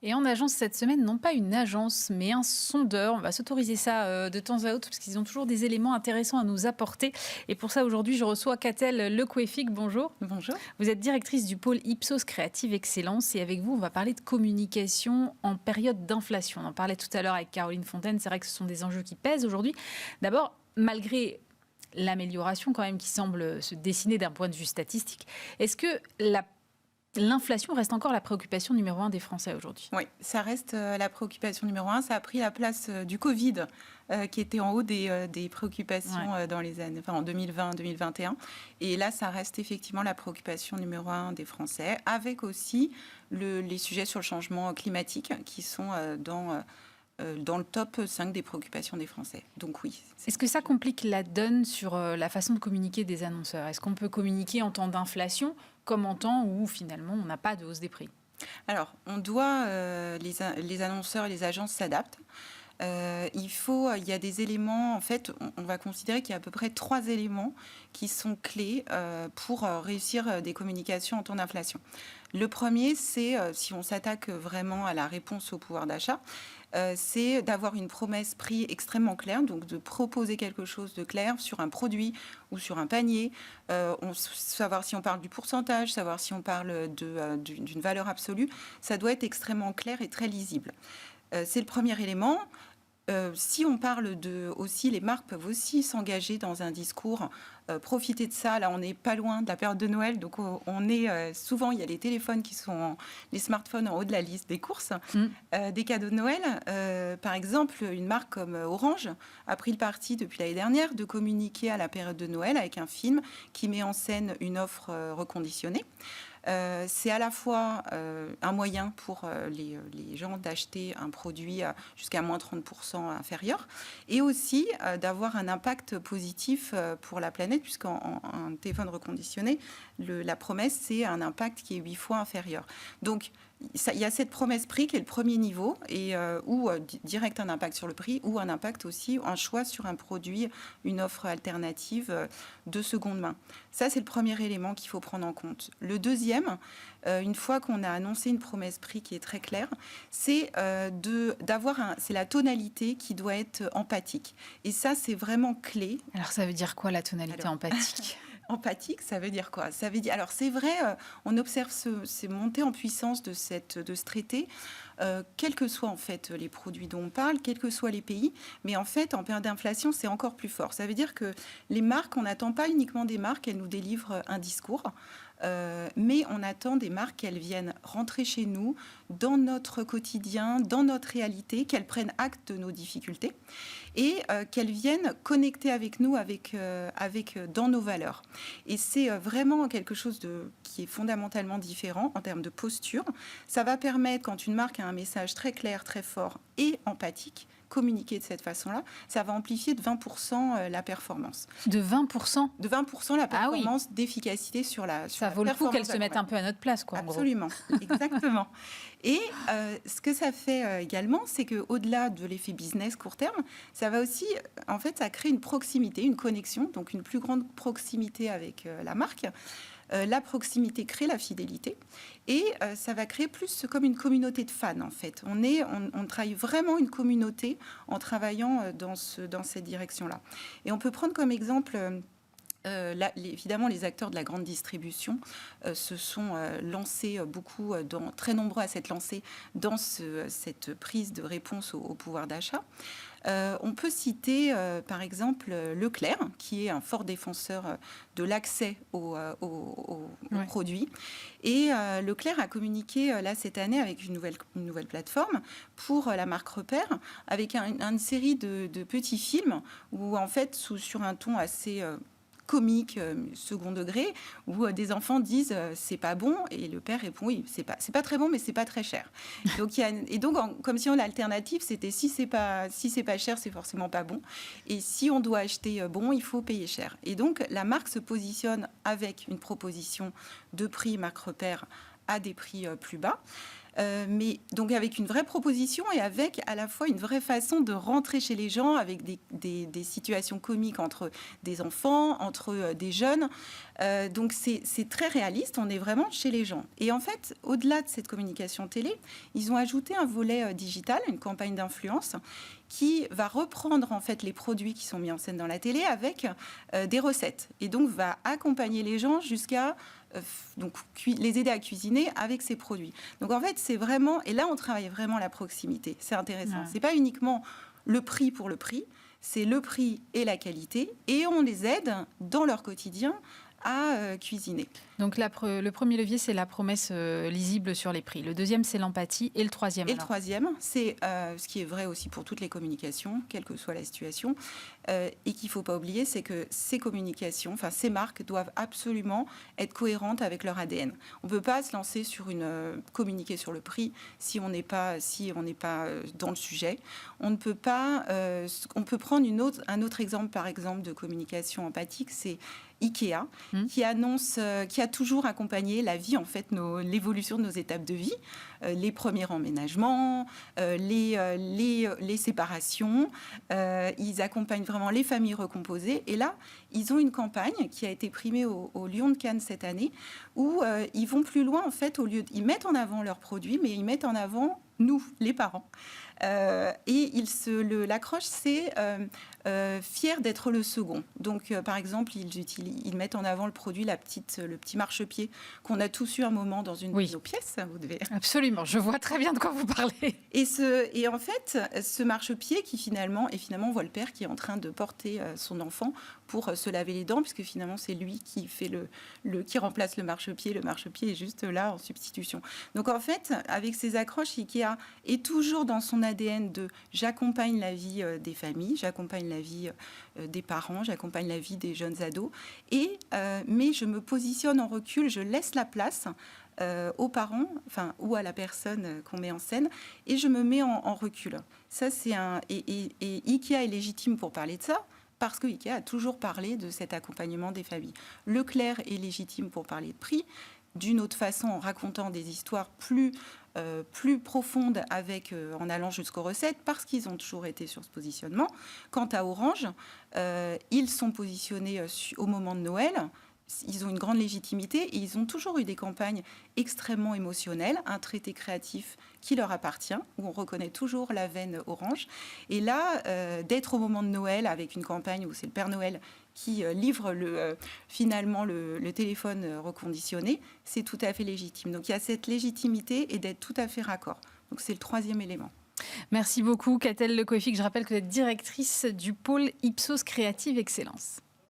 Et en agence cette semaine, non pas une agence, mais un sondeur. On va s'autoriser ça de temps à autre parce qu'ils ont toujours des éléments intéressants à nous apporter. Et pour ça, aujourd'hui, je reçois Catel Lequeffic. Bonjour. Bonjour. Vous êtes directrice du pôle Ipsos Creative Excellence. Et avec vous, on va parler de communication en période d'inflation. On en parlait tout à l'heure avec Caroline Fontaine. C'est vrai que ce sont des enjeux qui pèsent aujourd'hui. D'abord, malgré l'amélioration quand même qui semble se dessiner d'un point de vue statistique, est-ce que l'inflation reste encore la préoccupation numéro 1 des Français aujourd'hui? Oui, ça reste la préoccupation numéro 1. Ça a pris la place du Covid, qui était en haut des préoccupations dans les années, en 2020-2021. Et là, ça reste effectivement la préoccupation numéro 1 des Français, avec aussi les sujets sur le changement climatique qui sont dans le top 5 des préoccupations des Français. Donc oui. Est-ce que ça complique la donne sur la façon de communiquer des annonceurs? Est-ce qu'on peut communiquer en temps d'inflation comme en temps où finalement on n'a pas de hausse des prix? Alors, on doit, les annonceurs et les agences s'adaptent. Il y a des éléments, en fait, on va considérer qu'il y a à peu près 3 éléments qui sont clés pour réussir des communications en temps d'inflation. Le premier, c'est, si on s'attaque vraiment à la réponse au pouvoir d'achat, c'est d'avoir une promesse prix extrêmement claire, donc de proposer quelque chose de clair sur un produit ou sur un panier, savoir si on parle du pourcentage, savoir si on parle d'une valeur absolue, ça doit être extrêmement clair et très lisible. C'est le premier élément. Si on parle aussi, les marques peuvent aussi s'engager dans un discours, profiter de ça. Là, on n'est pas loin de la période de Noël, donc on est souvent, il y a les téléphones les smartphones en haut de la liste des courses, des cadeaux de Noël. Par exemple, une marque comme Orange a pris le parti depuis l'année dernière de communiquer à la période de Noël avec un film qui met en scène une offre reconditionnée. C'est à la fois un moyen pour les gens d'acheter un produit jusqu'à moins 30% inférieur et aussi d'avoir un impact positif pour la planète, puisqu'en téléphone reconditionné, la promesse, c'est un impact qui est 8 fois inférieur. Donc, il y a cette promesse prix qui est le premier niveau, et ou direct un impact sur le prix, ou un impact aussi, un choix sur un produit, une offre alternative de seconde main. Ça, c'est le premier élément qu'il faut prendre en compte. Le deuxième, une fois qu'on a annoncé une promesse prix qui est très claire, c'est c'est la tonalité qui doit être empathique. Et ça, c'est vraiment clé. Alors, ça veut dire quoi la tonalité empathique? Empathique, ça veut dire quoi? Ça veut dire, alors c'est vrai, on observe ces montées en puissance de ce traité, quels que soient en fait les produits dont on parle, quels que soient les pays, mais en fait en période d'inflation c'est encore plus fort. Ça veut dire que les marques, on n'attend pas uniquement des marques, elles nous délivrent un discours, mais on attend des marques qu'elles viennent rentrer chez nous, dans notre quotidien, dans notre réalité, qu'elles prennent acte de nos difficultés et qu'elles viennent connecter avec nous, dans nos valeurs. Et c'est vraiment quelque chose qui est fondamentalement différent en termes de posture. Ça va permettre, quand une marque a un message très clair, très fort et empathique, communiquer de cette façon-là, ça va amplifier de 20% la performance. De 20%? De 20% la performance d'efficacité sur la Ça vaut le coup qu'elle se mette un peu à notre place, quoi. Absolument, exactement. Et ce que ça fait également, c'est qu'au-delà de l'effet business court terme, ça va aussi, en fait, ça crée une proximité, une connexion, donc une plus grande proximité avec la marque. La proximité crée la fidélité et ça va créer plus comme une communauté de fans, en fait. On travaille vraiment une communauté en travaillant dans cette direction-là. Et on peut prendre comme exemple... évidemment, les acteurs de la grande distribution se sont lancés très nombreux à s'être lancés dans cette prise de réponse au pouvoir d'achat. On peut citer, par exemple, Leclerc, qui est un fort défenseur de l'accès aux produits. Et Leclerc a communiqué cette année avec une nouvelle plateforme pour la marque Repère, avec une série de petits films où, en fait, sur un ton assez... comique, second degré, où des enfants disent c'est pas bon, et le père répond oui, c'est pas très bon, mais c'est pas très cher. Donc comme si l'alternative c'était si c'est pas cher, c'est forcément pas bon, et si on doit acheter bon, il faut payer cher. Et donc la marque se positionne avec une proposition de prix marque repère à des prix plus bas. mais donc avec une vraie proposition et avec à la fois une vraie façon de rentrer chez les gens avec des situations comiques entre des enfants, entre des jeunes. Donc c'est très réaliste, on est vraiment chez les gens. Et en fait, au-delà de cette communication télé, ils ont ajouté un volet digital, une campagne d'influence qui va reprendre en fait les produits qui sont mis en scène dans la télé avec des recettes et donc va accompagner les gens jusqu'à donc les aider à cuisiner avec ces produits. Donc en fait, c'est vraiment, et là on travaille vraiment la proximité. C'est intéressant. C'est pas uniquement le prix pour le prix, c'est le prix et la qualité, et on les aide dans leur quotidien à cuisiner. Donc le premier levier, c'est la promesse lisible sur les prix. Le deuxième, c'est l'empathie. Et le troisième, Et le troisième, c'est ce qui est vrai aussi pour toutes les communications, quelle que soit la situation, et qu'il ne faut pas oublier, c'est que ces communications, enfin ces marques doivent absolument être cohérentes avec leur ADN. On ne peut pas se lancer sur communiquer sur le prix si on n'est pas dans le sujet. On ne peut pas. On peut prendre un autre exemple, par exemple, de communication empathique, c'est Ikea, qui a toujours accompagné la vie, en fait, l'évolution de nos étapes de vie, les premiers emménagements, les séparations. Ils accompagnent vraiment les familles recomposées. Et là, ils ont une campagne qui a été primée au Lion de Cannes cette année, où ils vont plus loin, en fait, ils mettent en avant leurs produits, mais ils mettent en avant nous, les parents. Et l'accroche, c'est fier d'être le second. Donc, par exemple, ils mettent en avant le produit, le petit marchepied qu'on a tous eu un moment dans une de nos pièces. Vous devez... Absolument, je vois très bien de quoi vous parlez. Et en fait, ce marchepied finalement, on voit le père qui est en train de porter son enfant pour se laver les dents, puisque finalement, c'est lui qui fait qui remplace le marchepied. Le marchepied est juste là en substitution. Donc, en fait, avec ces accroches, Ikea est toujours dans son ADN de j'accompagne la vie des familles, j'accompagne la vie des parents, j'accompagne la vie des jeunes ados, mais je me positionne en recul, je laisse la place aux parents, ou à la personne qu'on met en scène, et je me mets en recul. Ça, et Ikea est légitime pour parler de ça, parce que Ikea a toujours parlé de cet accompagnement des familles. Leclerc est légitime pour parler de prix, d'une autre façon, en racontant des histoires plus profondes en allant jusqu'aux recettes, parce qu'ils ont toujours été sur ce positionnement. Quant à Orange, ils sont positionnés au moment de Noël. Ils ont une grande légitimité et ils ont toujours eu des campagnes extrêmement émotionnelles, un traité créatif qui leur appartient, où on reconnaît toujours la veine Orange. Et là, d'être au moment de Noël avec une campagne où c'est le Père Noël qui livre finalement le téléphone reconditionné, c'est tout à fait légitime. Donc il y a cette légitimité et d'être tout à fait raccord. Donc c'est le troisième élément. Merci beaucoup, Catel Le Coëffic. Je rappelle que vous êtes directrice du pôle Ipsos Creative Excellence.